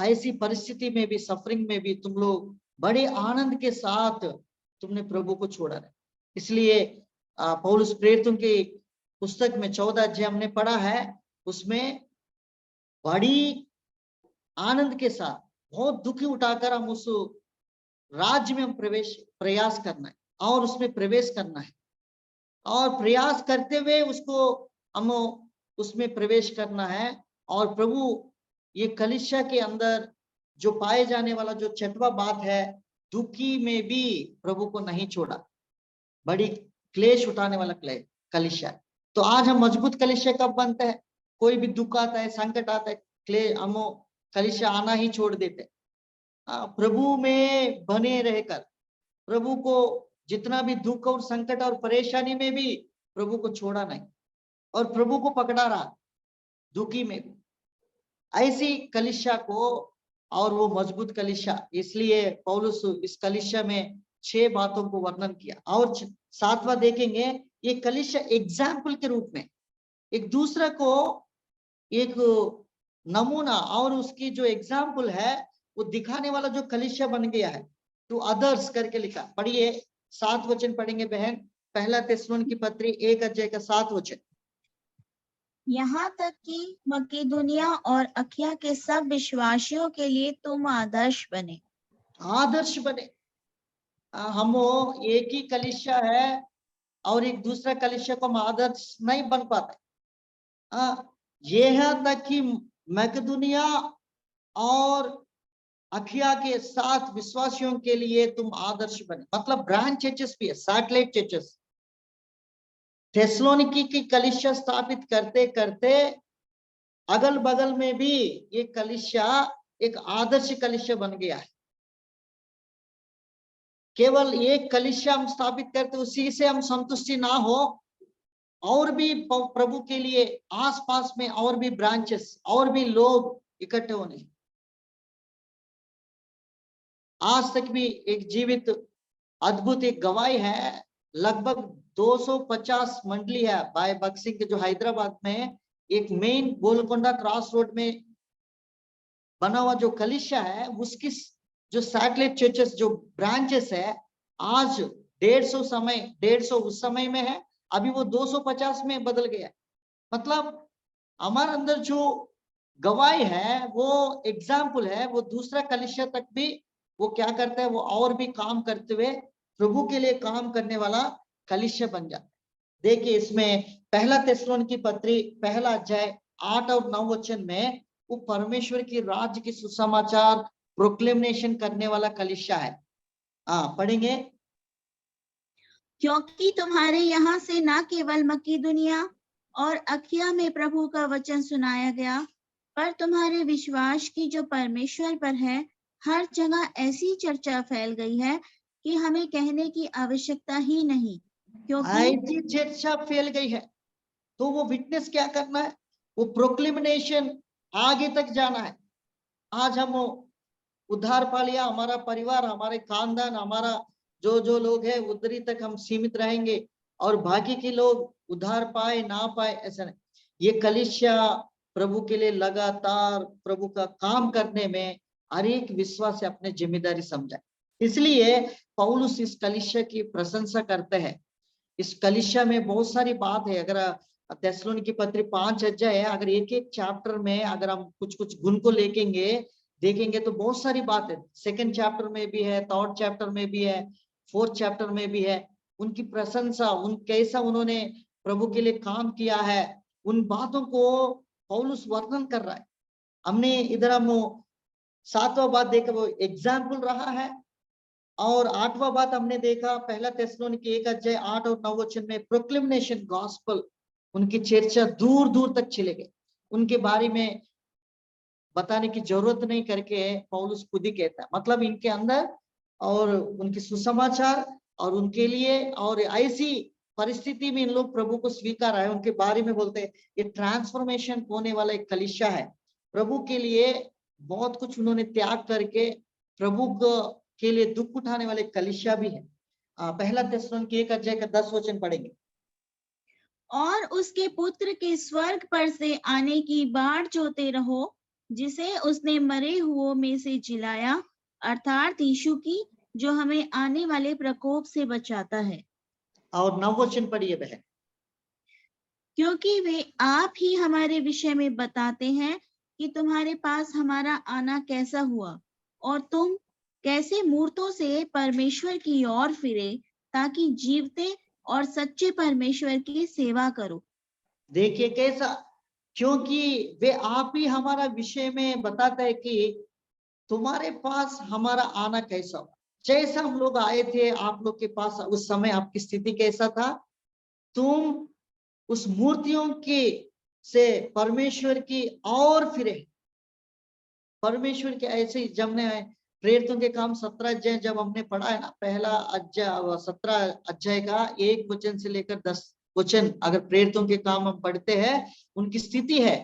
ऐसी परिस्थिति में भी, सफरिंग में भी तुम लोग बड़े आनंद के साथ तुमने प्रभु को छोड़ा है। इसलिए पौलुस प्रेरितों की पुस्तक में 14 हमने पढ़ा है, उसमें बड़ी आनंद के साथ बहुत दुखी उठाकर हम उस राज्य में हम प्रयास करना है और उसमें प्रवेश करना है, और प्रयास करते हुए उसको हम उसमें प्रवेश करना है। और प्रभु ये कलीसिया के अंदर जो पाए जाने वाला जो छठवां बात है, दुखी में भी प्रभु को नहीं छोड़ा, बड़ी क्लेश उठाने वाला कलीसिया। तो आज हम मजबूत कलीसिया कब बनते हैं? कोई भी दुख आता है, संकट आता है, हम कलीसिया आना ही छोड़ देते। प्रभु में बने रहकर प्रभु को जितना भी दुख और संकट और परेशानी में भी प्रभु को छोड़ा नहीं, और प्रभु को पकड़ा रहा दुखी में भी। ऐसी कलीसिया को, और वो मजबूत कलीसिया, इसलिए पौलुस इस कलीसिया में 6 बातों को वर्णन किया। और 7वां देखेंगे, ये कलीसिया एग्जाम्पल के रूप में एक दूसरे को एक नमूना और उसकी जो एग्जाम्पल है वो दिखाने वाला जो कलीसिया बन गया है, टू अदर्स करके लिखा। पढ़िए 7 वचन पढ़ेंगे बहन, पहला थिस्सलुनीकी की पत्री 1:7। यहाँ तक कि मकेदुनिया और अखिया के सब विश्वासियों के लिए तुम आदर्श बने। आदर्श बने। हम एक ही कलीसिया है और एक दूसरा कलीसिया को हम आदर्श नहीं बन पाते। यहाँ तक कि मकेदुनिया और अखिया के 7 विश्वासियों के लिए तुम आदर्श बने, मतलब ब्रांच चर्चेस भी है, सैटेलाइट चर्चेस। थिस्सलुनीकी की कलीसिया स्थापित करते करते अगल बगल में भी ये कलीसिया एक आदर्श कलीसिया बन गया है। केवल एक कलीसिया हम स्थापित करते उसी से हम संतुष्टि ना हो, और भी प्रभु के लिए आसपास में और भी ब्रांचेस और भी लोग इकट्ठे होने। आज तक भी एक जीवित अद्भुत एक गवाही है, लगभग 250 मंडली है बाय बक्सिंग के, जो हैदराबाद में एक मेन गोलकोंडा क्रॉस रोड में बना हुआ जो कलीसिया है, उसकी जो सैटेलाइट चर्चेस जो ब्रांचेस है, आज 150 उस समय में है, अभी वो 250 में बदल गया। मतलब हमारे अंदर जो गवाही है वो एग्जाम्पल है, वो दूसरा कलीसिया तक भी वो क्या करता है, वो और भी काम करते हुए प्रभु के लिए काम करने वाला कलीसिया बन जाता है। देखिए इसमें पहला थिस्सलुनीकी की पत्री 1:8 और 9 वचन में वो परमेश्वर की राज्य की सुसमाचार प्रोक्लेमेशन करने वाला कलीसिया है। पढ़ेंगे। क्योंकि तुम्हारे यहाँ से न केवल मकेदुनिया और अखिया में प्रभु का वचन सुनाया गया, पर तुम्हारे विश्वास की जो परमेश्वर पर है, हर जगह ऐसी चर्चा फैल गई है कि हमें कहने की आवश्यकता ही नहीं। क्योंकि ऐसी चर्चा फैल गई है, तो वो विटनेस क्या करना है, वो प्रोक्लेमेशन आगे तक जाना है। आज हम उद्धार पा लिया, हमारा परिवार, हमारे खानदान, हमारा जो जो लोग है उधरी तक हम सीमित रहेंगे, और बाकी के लोग उधार पाए ना पाए ऐसा नहीं। ये कलीसिया प्रभु के लिए लगातार प्रभु का काम करने में हर एक विश्वास से अपने जिम्मेदारी समझाए। इसलिए पौलुस इस कलीसिया की प्रशंसा करते हैं। इस कलीसिया में बहुत सारी बात है। अगर थिस्सलुनीकी पत्री 5 अध्याय है, अगर एक एक चैप्टर में अगर हम कुछ कुछ गुण को देखेंगे तो बहुत सारी बात है। सेकंड चैप्टर में भी है, थर्ड चैप्टर में भी है, फोर्थ चैप्टर में भी है। उनकी प्रशंसा, उन कैसा उन्होंने प्रभु के लिए काम किया है, उन बातों को पौलुस वर्णन कर रहा है। हमने इधर हम 7वां बात देखा, वो एग्जाम्पल रहा है। और 8वां बात हमने देखा, पहला थिस्सलुनीकी 1 अध्याय 8 और 9 वचन में प्रोक्लेमेशन गॉस्पेल, उनकी चर्चा दूर दूर तक चले गए। उनके बारे में बताने की जरूरत नहीं करके पौलुस खुद ही कहता है, मतलब इनके अंदर और उनके सुसमाचार और उनके लिए और ऐसी परिस्थिति में इन लोग प्रभु को स्वीकार है, उनके बारे में बोलते हैं ये ट्रांसफॉर्मेशन होने वाला एक कलीसिया है। प्रभु के लिए बहुत कुछ उन्होंने त्याग करके प्रभु के लिए दुख उठाने वाले कलीसिया भी है। पहला थिस्सलुनीकी 1 अध्याय का 10 वचन पढ़ेंगे। और उसके पुत्र के स्वर्ग पर से आने की बाट जोते रहो, जिसे उसने मरे हुओं में से जिलाया, अर्थात यीशु की, जो हमें आने वाले प्रकोप से बचाता है। और 9 वचन पढ़िए बहन। क्योंकि वे आप ही हमारे विषय में बताते हैं कि तुम्हारे पास हमारा आना कैसा हुआ और तुम कैसे मूर्तों से परमेश्वर की ओर फिरे, ताकि जीवते और सच्चे परमेश्वर की सेवा करो। देखिए कैसा, क्योंकि वे आप ही हमारा विषय में बताते हैं कि तुम्हारे पास हमारा आना कैसा हुआ। जैसा हम लोग आए थे आप लोग के पास, उस समय आपकी स्थिति कैसा था, तुम उस मूर्तियों के से परमेश्वर की और फिरे। परमेश्वर के ऐसे ही जब ने प्रेरितों के काम 17 अध्याय जब हमने पढ़ा है ना, पहला अध्याय 17 अध्याय का 1 वचन से लेकर 10 वचन, अगर प्रेरितों के काम हम पढ़ते हैं, उनकी स्थिति है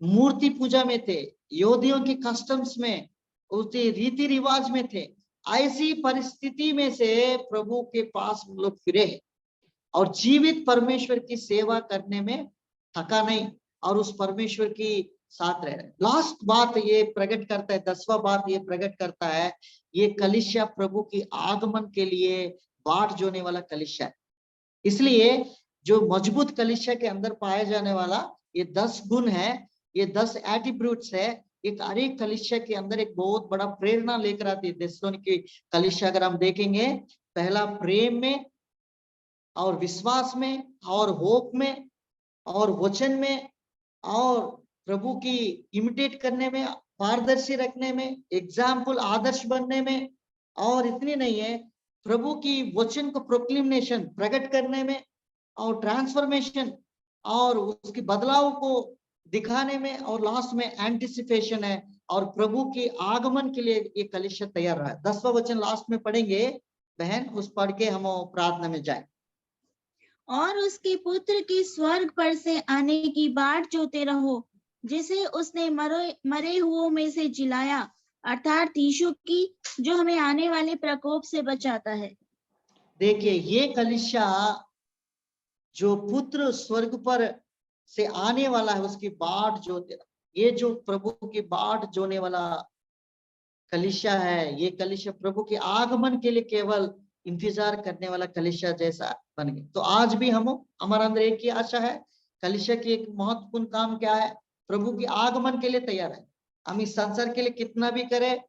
मूर्ति पूजा में थे, यहूदियों के कस्टम्स में, उसके रीति रिवाज में थे। ऐसी परिस्थिति में से प्रभु के पास हम लोग फिरे हैं और जीवित परमेश्वर की सेवा करने में थका नहीं और उस परमेश्वर की साथ रह रहे। लास्ट बात ये प्रकट करता है, 10वां बात ये प्रकट करता है, ये कलीसिया प्रभु की आगमन के लिए बाट जोने वाला कलीसिया है। इसलिए जो मजबूत कलीसिया के अंदर पाया जाने वाला ये 10 गुण है, ये 10 एट्रिब्यूट्स है, एक हर एक कलीसिया के अंदर एक बहुत बड़ा प्रेरणा लेकर आती है। थिस्सलुनीकी कलीसिया अगर हम देखेंगे, पहला प्रेम में और विश्वास में और होप में और वचन में और प्रभु की इमिटेट करने में, पारदर्शी रखने में, एग्जाम्पल आदर्श बनने में, और इतनी नहीं है, प्रभु की वचन को प्रोक्लेमेशन प्रकट करने में और ट्रांसफॉर्मेशन और उसकी बदलाव को दिखाने में, और लास्ट में एंटिसिपेशन है और प्रभु के आगमन के लिए ये कलीसिया तैयार रहा है। 10वां वचन लास्ट में पढ़ेंगे बहन, उस पढ़ के हम प्रार्थना में जाए। और उसके पुत्र की स्वर्ग पर से आने की बाट जोते रहो, जिसे उसने मरे हुओं में से जिलाया, अर्थात यीशु की, जो हमें आने वाले प्रकोप से बचाता है। देखिए ये कलीसिया जो पुत्र स्वर्ग पर से आने वाला है उसकी बाट जोते, ये जो प्रभु की बाट जोने वाला कलीसिया है, ये कलीसिया प्रभु के आगमन के लिए केवल इंतजार करने वाला कलीसिया जैसा बन गया। तो आज भी हमारे अंदर एक ही आशा है, कलीसिया की एक महत्वपूर्ण काम क्या है, प्रभु के आगमन के लिए तैयार है। हम इस संसार के लिए कितना भी करें,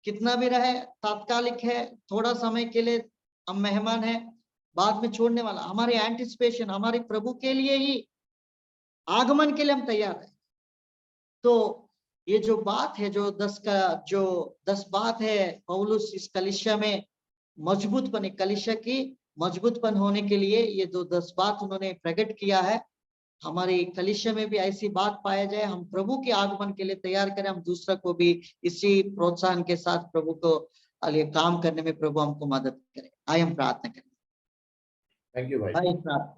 कितना भी रहे, तात्कालिक है, थोड़ा समय के लिए हम मेहमान है, बाद में छोड़ने वाला। हमारी एंटिसिपेशन हमारे प्रभु के लिए ही, आगमन के लिए हम तैयार है। तो ये जो बात है, जो 10 बात है, पौलुस इस कलीसिया में मजबूतपन, कलीसिया की मजबूतपन होने के लिए ये 10 बात उन्होंने प्रकट किया है। हमारे कलीसिया में भी ऐसी बात पाया जाए, हम प्रभु के आगमन के लिए तैयार करें, हम दूसरा को भी इसी प्रोत्साहन के साथ प्रभु को लिए काम करने में प्रभु हमको मदद करे। आइए हम प्रार्थना करें। थैंक यू भाई। भाई प्रार्थना।